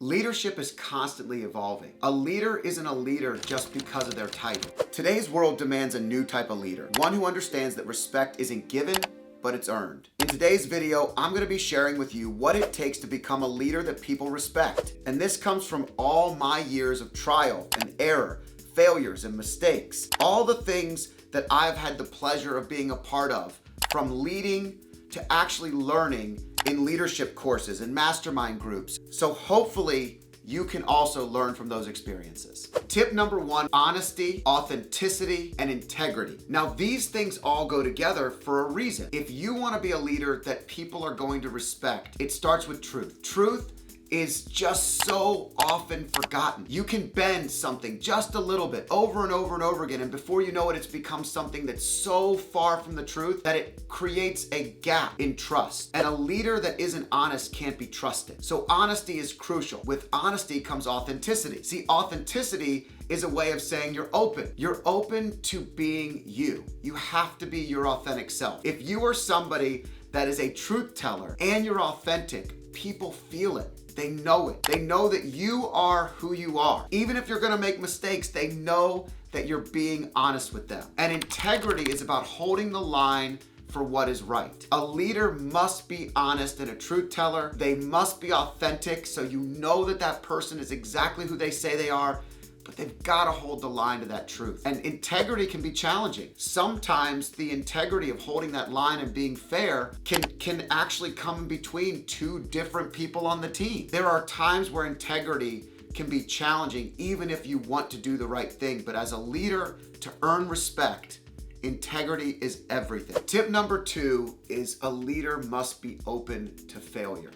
Leadership is constantly evolving. A leader isn't a leader just because of their title. Today's world demands a new type of leader, one who understands that respect isn't given, but it's earned. In today's video, I'm going to be sharing with you what it takes to become a leader that people respect. And this comes from all my years of trial and error, failures and mistakes, all the things that I've had the pleasure of being a part of, from leading to actually learning in leadership courses and mastermind groups. So hopefully you can also learn from those experiences. Tip number one, honesty, authenticity, and integrity. Now these things all go together for a reason. If you want to be a leader that people are going to respect, it starts with truth. Truth is just so often forgotten. You can bend something just a little bit over and over and over again, and before you know it, it's become something that's so far from the truth that it creates a gap in trust. And a leader that isn't honest can't be trusted. So honesty is crucial. With honesty comes authenticity. See, authenticity is a way of saying you're open. You're open to being you. You have to be your authentic self. If you are somebody that is a truth teller and you're authentic, people feel it. They know it. They know that you are who you are. Even if you're gonna make mistakes, they know that you're being honest with them. And integrity is about holding the line for what is right. A leader must be honest and a truth teller. They must be authentic, so you know that that person is exactly who they say they are, but they've got to hold the line to that truth. And integrity can be challenging. Sometimes the integrity of holding that line and being fair can actually come in between two different people on the team. There are times where integrity can be challenging even if you want to do the right thing, but as a leader, to earn respect, integrity is everything. Tip number two is a leader must be open to failure.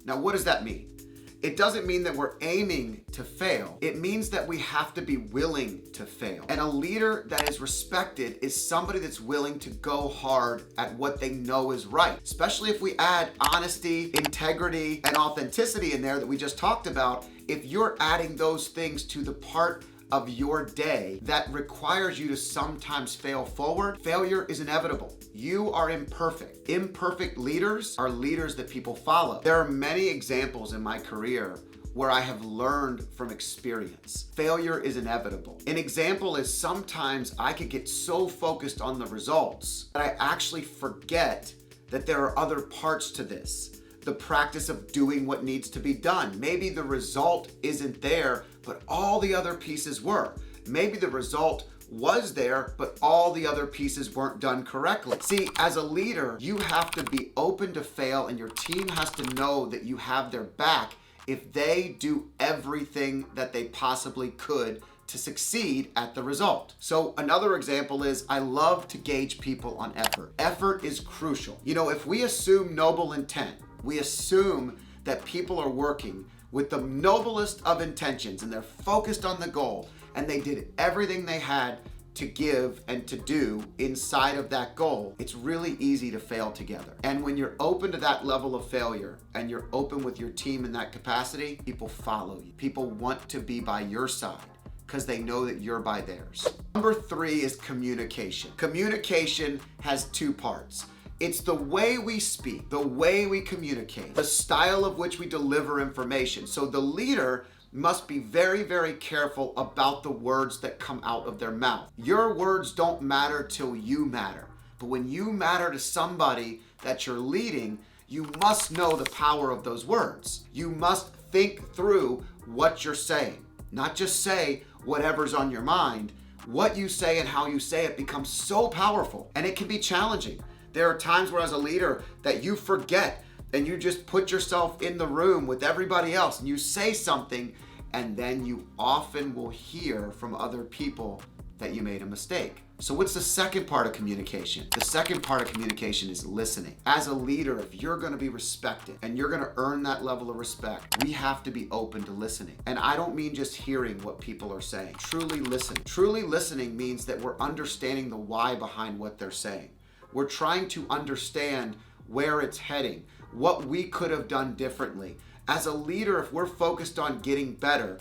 Now, what does that mean? It doesn't mean that we're aiming to fail. It means that we have to be willing to fail. And a leader that is respected is somebody that's willing to go hard at what they know is right. Especially if we add honesty, integrity, and authenticity in there that we just talked about. If you're adding those things to the part of your day that requires you to sometimes fail forward, failure is inevitable. You are imperfect. Imperfect leaders are leaders that people follow. There are many examples in my career where I have learned from experience. Failure is inevitable. An example is sometimes I could get so focused on the results that I actually forget that there are other parts to this. The practice of doing what needs to be done. Maybe the result isn't there, but all the other pieces were. Maybe the result was there, but all the other pieces weren't done correctly. See, as a leader, you have to be open to fail, and your team has to know that you have their back if they do everything that they possibly could to succeed at the result. So another example is I love to gauge people on effort. Effort is crucial. You know, if we assume noble intent, we assume that people are working with the noblest of intentions and they're focused on the goal and they did everything they had to give and to do inside of that goal, it's really easy to fail together. And when you're open to that level of failure and you're open with your team in that capacity, people follow you. People want to be by your side because they know that you're by theirs. Number three is communication. Communication has two parts. It's the way we speak, the way we communicate, the style of which we deliver information. So the leader must be very, very careful about the words that come out of their mouth. Your words don't matter till you matter. But when you matter to somebody that you're leading, you must know the power of those words. You must think through what you're saying, not just say whatever's on your mind. What you say and how you say it becomes so powerful, and it can be challenging. There are times where as a leader that you forget and you just put yourself in the room with everybody else and you say something, and then you often will hear from other people that you made a mistake. So what's the second part of communication? The second part of communication is listening. As a leader, if you're gonna be respected and you're gonna earn that level of respect, we have to be open to listening. And I don't mean just hearing what people are saying. Truly listening. Truly listening means that we're understanding the why behind what they're saying. We're trying to understand where it's heading, what we could have done differently. As a leader, if we're focused on getting better,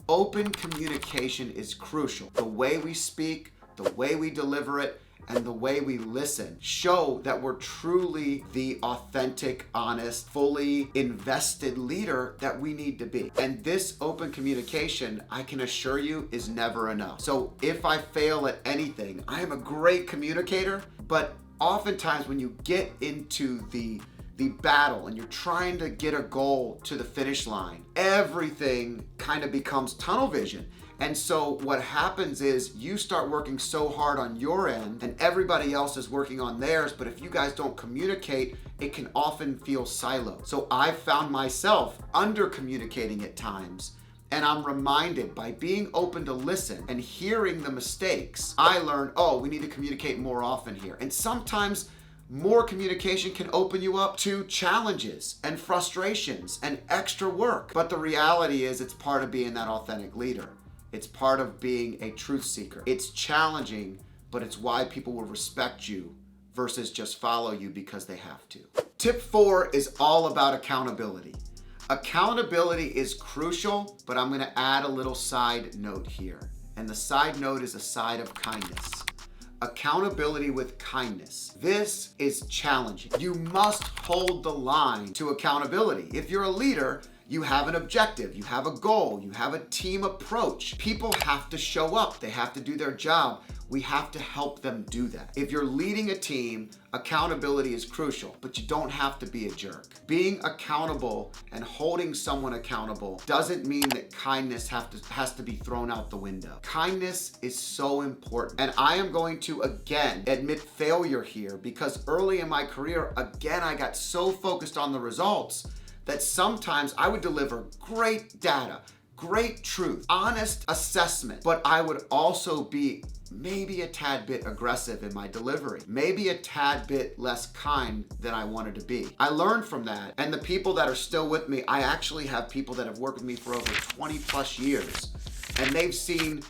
open communication is crucial. The way we speak, the way we deliver it, and the way we listen show that we're truly the authentic, honest, fully invested leader that we need to be. And this open communication, I can assure you, is never enough. So if I fail at anything, I am a great communicator, but oftentimes when you get into the battle and you're trying to get a goal to the finish line, everything kind of becomes tunnel vision. And so what happens is you start working so hard on your end and everybody else is working on theirs, but if you guys don't communicate, it can often feel siloed. So I've found myself under communicating at times, and I'm reminded by being open to listen and hearing the mistakes, I learn, oh, we need to communicate more often here. And sometimes more communication can open you up to challenges and frustrations and extra work. But the reality is it's part of being that authentic leader. It's part of being a truth seeker. It's challenging, but it's why people will respect you versus just follow you because they have to. Tip 4 is all about accountability. Accountability is crucial, but I'm gonna add a little side note here. And the side note is a side of kindness. Accountability with kindness. This is challenging. You must hold the line to accountability. If you're a leader, you have an objective, you have a goal, you have a team approach. People have to show up, they have to do their job. We have to help them do that. If you're leading a team, accountability is crucial, but you don't have to be a jerk. Being accountable and holding someone accountable doesn't mean that kindness has to be thrown out the window. Kindness is so important. And I am going to again admit failure here because early in my career, again, I got so focused on the results that sometimes I would deliver great data, great truth, honest assessment, but I would also be maybe a tad bit aggressive in my delivery, maybe a tad bit less kind than I wanted to be. I learned from that, and the people that are still with me, I actually have people that have worked with me for over 20 plus years, and they've seen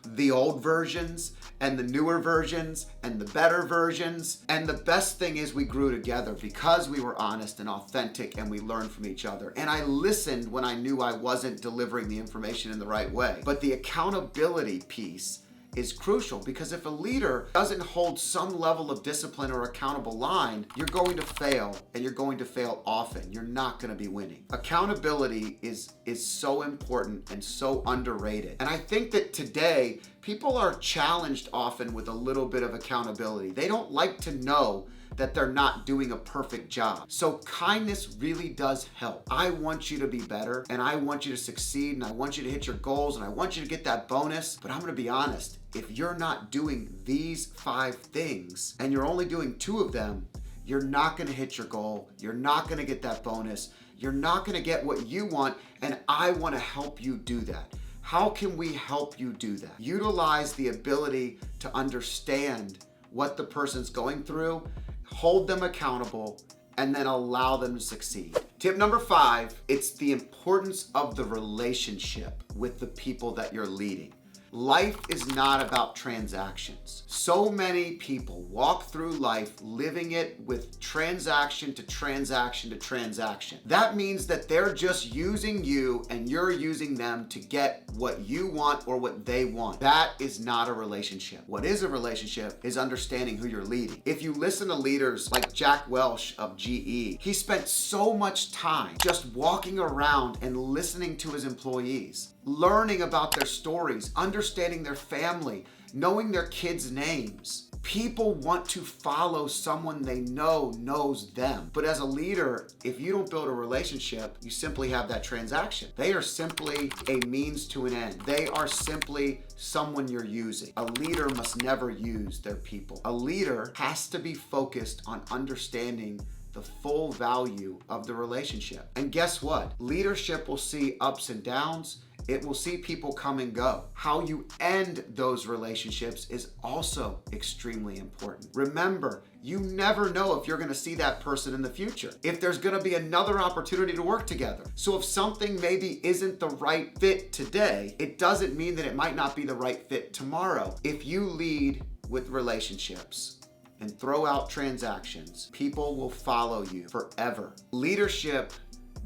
the old versions and the newer versions and the better versions. And the best thing is we grew together because we were honest and authentic and we learned from each other. And I listened when I knew I wasn't delivering the information in the right way. But the accountability piece is crucial because if a leader doesn't hold some level of discipline or accountable line, you're going to fail, and you're going to fail often. You're not going to be winning. Accountability is so important and so underrated. And I think that today, people are challenged often with a little bit of accountability. They don't like to know that they're not doing a perfect job. So kindness really does help. I want you to be better, and I want you to succeed, and I want you to hit your goals, and I want you to get that bonus. But I'm gonna be honest, if you're not doing these 5 things, and you're only doing 2 of them, you're not gonna hit your goal, you're not gonna get that bonus, you're not gonna get what you want, and I wanna help you do that. How can we help you do that? Utilize the ability to understand what the person's going through, hold them accountable, and then allow them to succeed. Tip number 5, it's the importance of the relationship with the people that you're leading. Life is not about transactions. So many people walk through life living it with transaction to transaction to transaction. That means that they're just using you and you're using them to get what you want or what they want. That is not a relationship. What is a relationship is understanding who you're leading. If you listen to leaders like Jack Welch of GE, he spent so much time just walking around and listening to his employees, learning about their stories, understanding their family, knowing their kids' names. People want to follow someone they know knows them. But as a leader, if you don't build a relationship, you simply have that transaction. They are simply a means to an end. They are simply someone you're using. A leader must never use their people. A leader has to be focused on understanding the full value of the relationship. And guess what? Leadership will see ups and downs. It will see people come and go. How you end those relationships is also extremely important. Remember, you never know if you're gonna see that person in the future, if there's gonna be another opportunity to work together. So if something maybe isn't the right fit today, it doesn't mean that it might not be the right fit tomorrow. If you lead with relationships and throw out transactions, people will follow you forever. Leadership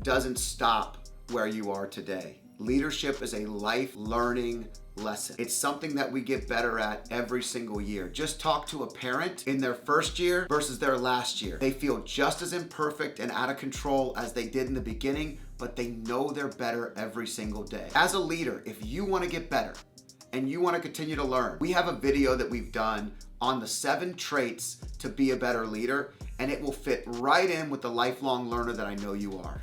doesn't stop where you are today. Leadership is a life learning lesson. It's something that we get better at every single year. Just talk to a parent in their first year versus their last year. They feel just as imperfect and out of control as they did in the beginning, but they know they're better every single day. As a leader, if you want to get better and you want to continue to learn, we have a video that we've done on the 7 traits to be a better leader, and it will fit right in with the lifelong learner that I know you are.